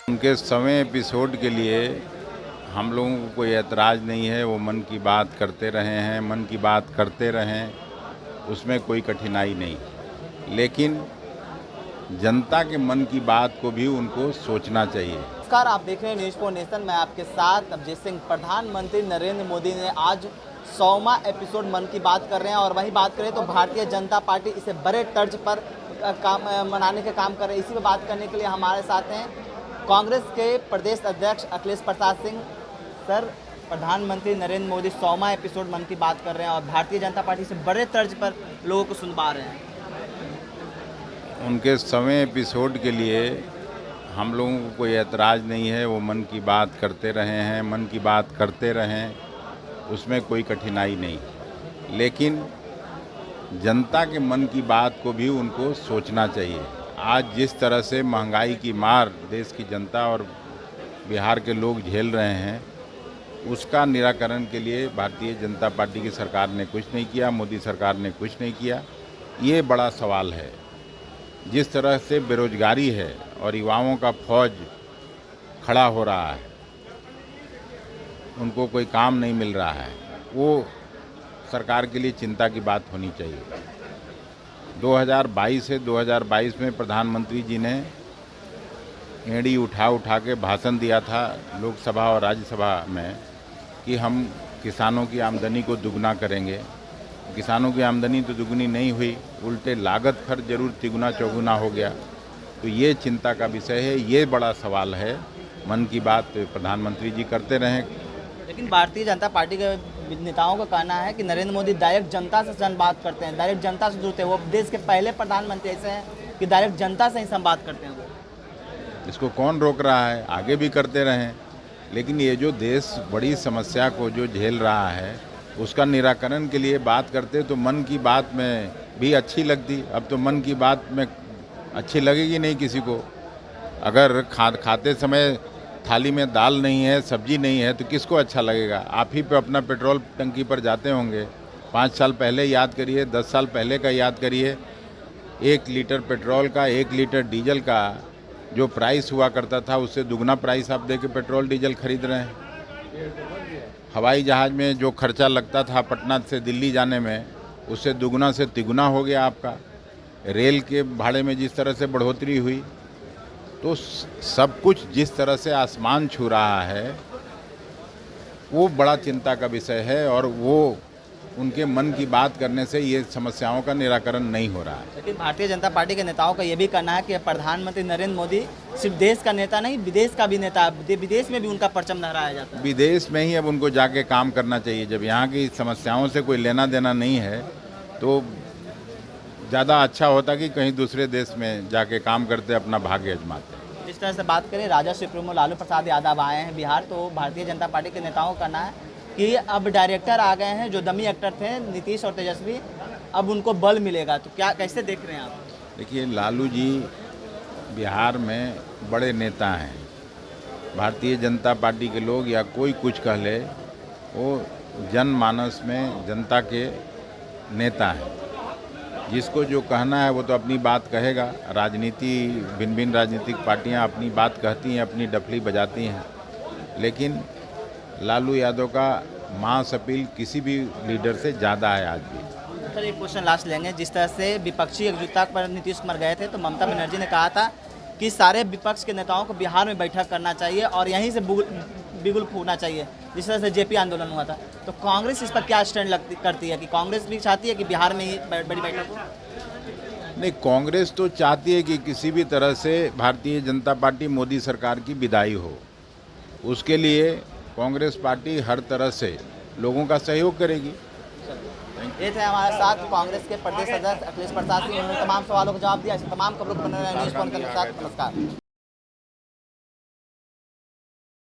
उनके समय एपिसोड के लिए हम लोगों को कोई एतराज़ नहीं है। वो मन की बात करते रहे हैं, मन की बात करते रहें, उसमें कोई कठिनाई नहीं। लेकिन जनता के मन की बात को भी उनको सोचना चाहिए। नमस्कार, आप देख रहे हैं न्यूज़ फॉर नेशन। मैं आपके साथ अभिजीत सिंह। प्रधानमंत्री नरेंद्र मोदी ने आज 100वां एपिसोड मन की बात कर रहे हैं और वहीं बात करें तो भारतीय जनता पार्टी इसे बड़े तर्ज पर मनाने के काम कर रही है। इसी पर बात करने के लिए हमारे साथ हैं कांग्रेस के प्रदेश अध्यक्ष अखिलेश प्रसाद सिंह। सर, प्रधानमंत्री नरेंद्र मोदी 100वां एपिसोड मन की बात कर रहे हैं और भारतीय जनता पार्टी से बड़े तर्ज पर लोगों को सुनवा रहे हैं। उनके समय एपिसोड के लिए हम लोगों को कोई एतराज़ नहीं है। वो मन की बात करते रहे हैं, मन की बात करते रहें, उसमें कोई कठिनाई नहीं। लेकिन जनता के मन की बात को भी उनको सोचना चाहिए। आज जिस तरह से महंगाई की मार देश की जनता और बिहार के लोग झेल रहे हैं, उसका निराकरण के लिए भारतीय जनता पार्टी की सरकार ने कुछ नहीं किया, मोदी सरकार ने कुछ नहीं किया। ये बड़ा सवाल है। जिस तरह से बेरोजगारी है और युवाओं का फौज खड़ा हो रहा है, उनको कोई काम नहीं मिल रहा है, वो सरकार के लिए चिंता की बात होनी चाहिए। 2022 से 2022 में प्रधानमंत्री जी ने एड़ी उठा के भाषण दिया था लोकसभा और राज्यसभा में कि हम किसानों की आमदनी को दुगना करेंगे। किसानों की आमदनी तो दुगनी नहीं हुई, उल्टे लागत खर्च जरूर तिगुना चौगुना हो गया। तो ये चिंता का विषय है, ये बड़ा सवाल है। मन की बात प्रधानमंत्री जी करते रहें। लेकिन भारतीय जनता पार्टी के नेताओं का कहना है कि नरेंद्र मोदी डायरेक्ट जनता से बात करते हैं, डायरेक्ट जनता से जुड़ते हैं। वो देश के पहले प्रधानमंत्री ऐसे हैं कि डायरेक्ट जनता से ही संवाद करते हैं। वो इसको कौन रोक रहा है? आगे भी करते रहें। लेकिन ये जो देश बड़ी समस्या को जो झेल रहा है, उसका निराकरण के लिए बात करते तो मन की बात में भी अच्छी लगती। अब तो मन की बात में अच्छी लगेगी नहीं किसी को। अगर खाते समय थाली में दाल नहीं है, सब्जी नहीं है, तो किसको अच्छा लगेगा? आप ही पे अपना पेट्रोल टंकी पर जाते होंगे। 5 साल पहले याद करिए, 10 साल पहले का याद करिए। 1 लीटर पेट्रोल का, 1 लीटर डीजल का जो प्राइस हुआ करता था, उससे दुगना प्राइस आप दे के पेट्रोल डीजल खरीद रहे हैं। हवाई जहाज़ में जो खर्चा लगता था पटना से दिल्ली जाने में, उससे दुगना से तिगुना हो गया आपका। रेल के भाड़े में जिस तरह से बढ़ोतरी हुई, तो सब कुछ जिस तरह से आसमान छू रहा है, वो बड़ा चिंता का विषय है। और वो उनके मन की बात करने से ये समस्याओं का निराकरण नहीं हो रहा है। लेकिन भारतीय जनता पार्टी के नेताओं का ये भी कहना है कि प्रधानमंत्री नरेंद्र मोदी सिर्फ देश का नेता नहीं, विदेश का भी नेता, विदेश में भी उनका परचम लहराया जाता है। विदेश में ही अब उनको जाके काम करना चाहिए। जब यहाँ की समस्याओं से कोई लेना देना नहीं है, तो ज़्यादा अच्छा होता कि कहीं दूसरे देश में जाके काम करते, अपना भाग्य आजमाते। जिस तरह से बात करें, राजद सुप्रीमो लालू प्रसाद यादव आए हैं बिहार, तो भारतीय जनता पार्टी के नेताओं का कहना है कि अब डायरेक्टर आ गए हैं, जो डमी एक्टर थे नीतीश और तेजस्वी, अब उनको बल मिलेगा। तो क्या, कैसे देख रहे हैं आप? देखिए, लालू जी बिहार में बड़े नेता हैं। भारतीय जनता पार्टी के लोग या कोई कुछ कह ले, वो जनमानस में जनता के नेता हैं। जिसको जो कहना है वो तो अपनी बात कहेगा। राजनीति, भिन्न भिन्न राजनीतिक पार्टियां अपनी बात कहती हैं, अपनी डफली बजाती हैं। लेकिन लालू यादव का मास अपील किसी भी लीडर से ज़्यादा है आज भी। सर, एक क्वेश्चन लास्ट लेंगे। जिस तरह से विपक्षी एकजुटता पर नीतीश कुमार गए थे, तो ममता बनर्जी ने कहा था कि सारे विपक्ष के नेताओं को बिहार में बैठक करना चाहिए और यहीं से बिगुल फूकना चाहिए, जिस तरह से जेपी आंदोलन हुआ था। तो कांग्रेस इस पर क्या स्टैंड करती है कि कांग्रेस भी चाहती है कि बिहार में ही बड़ी बैठक हो? नहीं, कांग्रेस तो चाहती है कि किसी भी तरह से भारतीय जनता पार्टी मोदी सरकार की विदाई हो। उसके लिए कांग्रेस पार्टी हर तरह से लोगों का सहयोग करेगी। ये थे हमारे साथ कांग्रेस के प्रदेश अध्यक्ष अखिलेश प्रसाद सिंह। उन्होंने तमाम सवालों का जवाब दिया। ऐसे तमाम खबरों को बने रहे न्यूज़ 1 के साथ। नमस्कार।